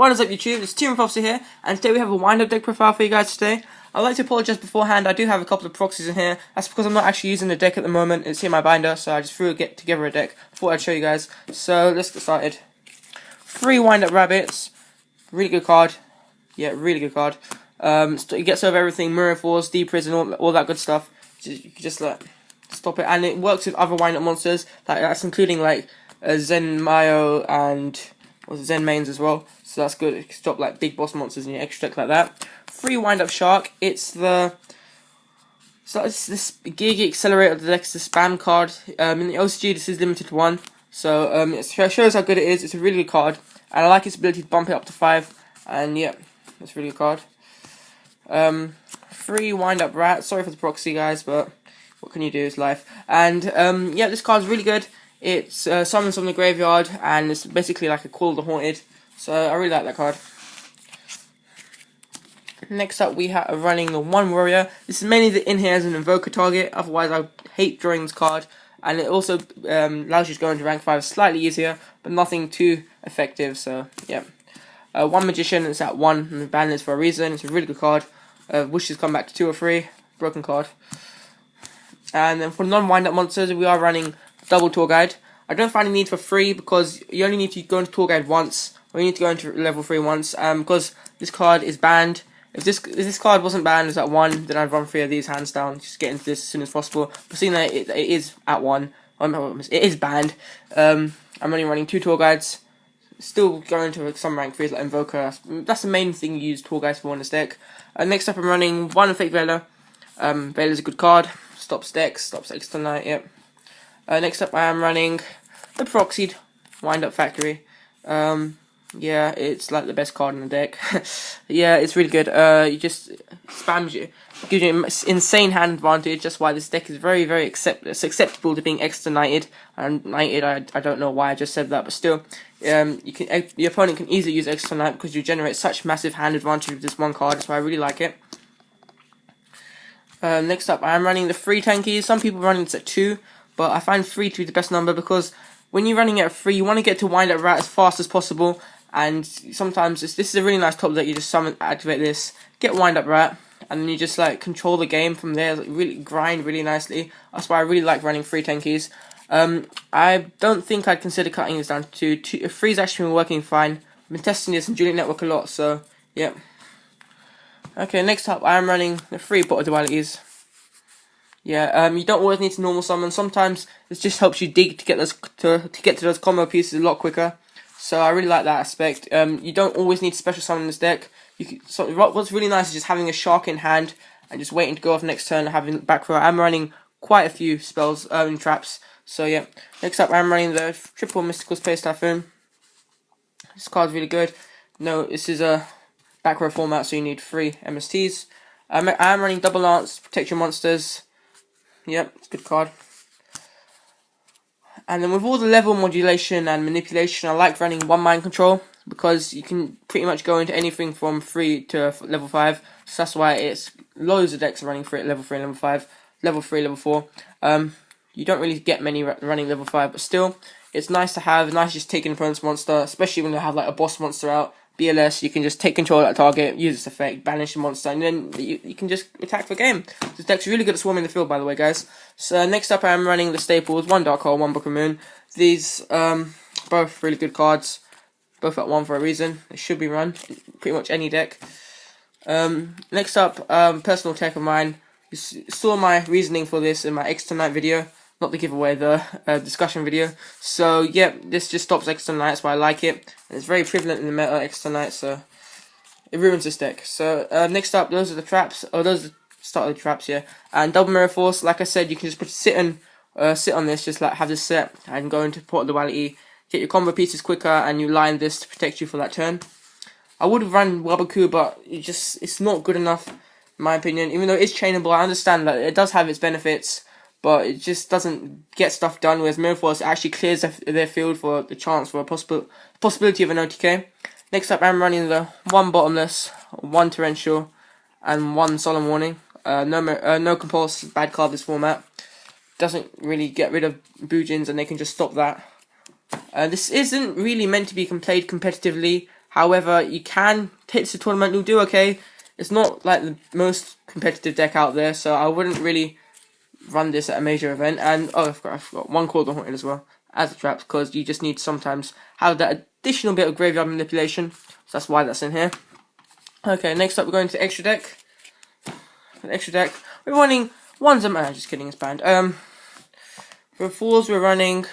What is up YouTube, it's Team Officer here, and today we have a wind-up deck profile for you guys today. I'd like to apologise beforehand, I do have a couple of proxies in here. That's because I'm not actually using the deck at the moment, it's in my binder, so I just threw it together a deck. Thought I'd show you guys. So, let's get started. 3 wind-up rabbits, really good card. Yeah, really good card. It gets over everything, Mirror Force, Deep Prison, all that good stuff. You can just stop it, and it works with other wind-up monsters, that's including Zen Mayo and Zen mains as well, so that's good. It can stop big boss monsters in your extra deck like that. 3 wind up shark. It's this Gig Accelerator deck. It's the spam card. In the OCG this is limited to 1, so it shows how good it is. It's a really good card, and I like its ability to bump it up to 5. And yeah, it's a really good card. 3 wind up rat. Sorry for the proxy guys, but what can you do? It's life. And yeah, this card's really good. It's summons from the graveyard, and it's basically like a Call of the Haunted. So I really like that card. Next up, we are running the 1 warrior. This is mainly in here as an invoker target. Otherwise, I hate drawing this card. And it also allows you to go into rank 5 slightly easier, but nothing too effective. So yeah, 1 magician. It's at 1 on the ban list for a reason. It's a really good card. Wishes come back to 2 or 3. Broken card. And then for non-wind-up monsters, we are running double tour guide. I don't find a need for 3 because you only need to go into tour guide once, or you need to go into level 3 once. Because this card is banned. If this card wasn't banned, it's at 1, then I'd run 3 of these hands down. Just get into this as soon as possible. But seeing that it is at 1, it is banned. I'm only running 2 tour guides. Still going to some rank 3s like Invoker. That's the main thing you use tour guides for in this deck. Next up, I'm running 1 Fake Veiler. Veiler's a good card. Stops decks, stops extra night. Yep. Next up, I am running the Proxied Wind-Up Factory. Yeah, it's like the best card in the deck. Yeah, it's really good. You just spams you, gives you insane hand advantage. That's why this deck is very, very acceptable to being extra knighted. And knighted, I don't know why I just said that, but still, your opponent can easily use extra knight because you generate such massive hand advantage with this one card. That's why I really like it. Next up, I am running the 3 tankies. Some people running this at 2, but I find 3 to be the best number because when you're running it at 3, you want to get to wind up rat as fast as possible. And sometimes this is a really nice top that you just activate this, get wind up rat, and then you just control the game from there. Really grind really nicely. That's why I really like running 3 tankies. I don't think I'd consider cutting this down to 2. 3's actually been working fine. I've been testing this in Juliet Network a lot, so yeah. Okay, next up I am running the 3 bottle dualities. Yeah, you don't always need to normal summon. Sometimes it just helps you dig to get to those combo pieces a lot quicker. So I really like that aspect. You don't always need to special summon this deck. What's really nice is just having a shark in hand and just waiting to go off next turn and having back row. I'm running quite a few spells in traps. So yeah. Next up I'm running the triple mystical space typhoon. This card's really good. No, this is a back row format, so you need 3 MSTs. I am running double lance, protect your monsters. Yep, it's a good card. And then with all the level modulation and manipulation, I like running 1 mind control because you can pretty much go into anything from 3 to level 5. So that's why it's loads of decks are running level 3 and level 5, level 3, level 4. You don't really get many running level 5, but still, it's nice to have. Nice just taking opponent's monster, especially when they have a boss monster out. BLS, you can just take control of that target, use this effect, banish the monster, and then you can just attack the game. This deck's really good at swarming the field, by the way, guys. So next up I am running the staples, 1 Dark Hole, 1 Book of Moon. These, both really good cards, both at 1 for a reason. They should be run in pretty much any deck. Next up, personal tech of mine. You saw my reasoning for this in my Extra Night video. Not the giveaway, the discussion video. So yeah, this just stops Extra Night, that's why I like it. And it's very prevalent in the meta, Extra Night, so it ruins this deck. So next up, those are the traps, or those are the start of the traps, yeah. And double mirror force, like I said, you can just sit on this, just have this set, and go into port duality, get your combo pieces quicker, and you line this to protect you for that turn. I would have run Wabaku, but it's not good enough, in my opinion. Even though it is chainable, I understand that it does have its benefits, but it just doesn't get stuff done, whereas Mirror Force actually clears their field for the chance for a possibility of an OTK. Next up, I'm running the 1 Bottomless, 1 Torrential, and 1 Solemn Warning. No Compulse, bad card this format. Doesn't really get rid of Boojins, and they can just stop that. This isn't really meant to be played competitively. However, you can take this to tournament, you'll do okay. It's not like the most competitive deck out there, so I wouldn't really run this at a major event. And I forgot one Call the Haunted as well as a trap, because you just need to sometimes have that additional bit of graveyard manipulation. So that's why that's in here. Okay, next up we're going to extra deck. For the extra deck, we're running ones and just kidding, it's banned. For fours we're running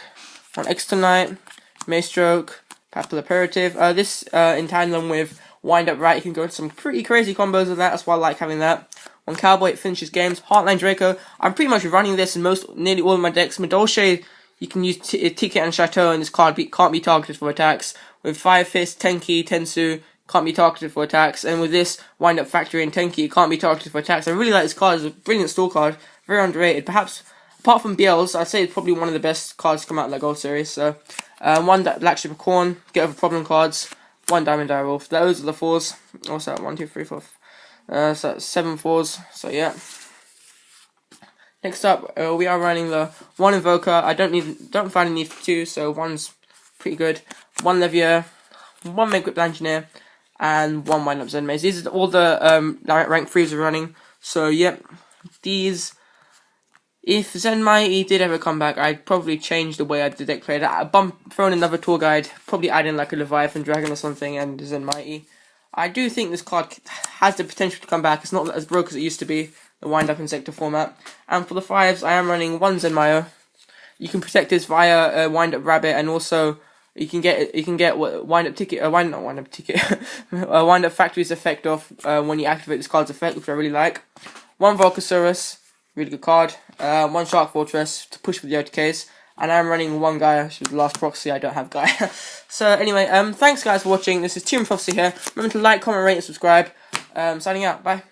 on Externite, Maystroke, Papal Imperative. This in tandem with Wind Up Rat, you can go into some pretty crazy combos with that. That's why I like having that. On Cowboy, it finishes games. Heartline Draco, I'm pretty much running this in nearly all of my decks. Medolce, you can use Ticket and Chateau, and this card can't be targeted for attacks. With Fire Fist, Tenki, Tensu, can't be targeted for attacks. And with this Wind Up Factory and Tenki, it can't be targeted for attacks. I really like this card. It's a brilliant store card. Very underrated. Perhaps, apart from BLs, I'd say it's probably one of the best cards to come out of that Gold Series. So, one Black Strip of Corn, get over problem cards, one Diamond Direwolf. Those are the fours. Also, 1, 2, 3, 4. So that's 7 fours. So yeah. Next up, we are running the one Invoker. I don't find a need for 2, so 1's pretty good. 1 Levier, 1 Megwhip Engineer, and 1 Wind Up Zen Maze. These are all the rank 3s we're running. So yep, these. If Zen Mighty did ever come back, I'd probably change the way I did deck play. I'd throw in another tour guide, probably add in like a Leviathan Dragon or something, and Zen Mighty. I do think this card has the potential to come back. It's not as broke as it used to be, the Wind Up Insector format. And for the 5s, I am running 1 Zenmayo. You can protect this via Wind Up Rabbit, and also you can get Wind Up Ticket, Wind Up Factory's effect off when you activate this card's effect, which I really like. 1 Volcasaurus, really good card. 1 Shark Fortress to push for the OTKs. And I'm running 1 Gaia, which was the last proxy. I don't have Gaia. So anyway, thanks guys for watching. This is Team Prophecy here. Remember to like, comment, rate, and subscribe. Signing out. Bye.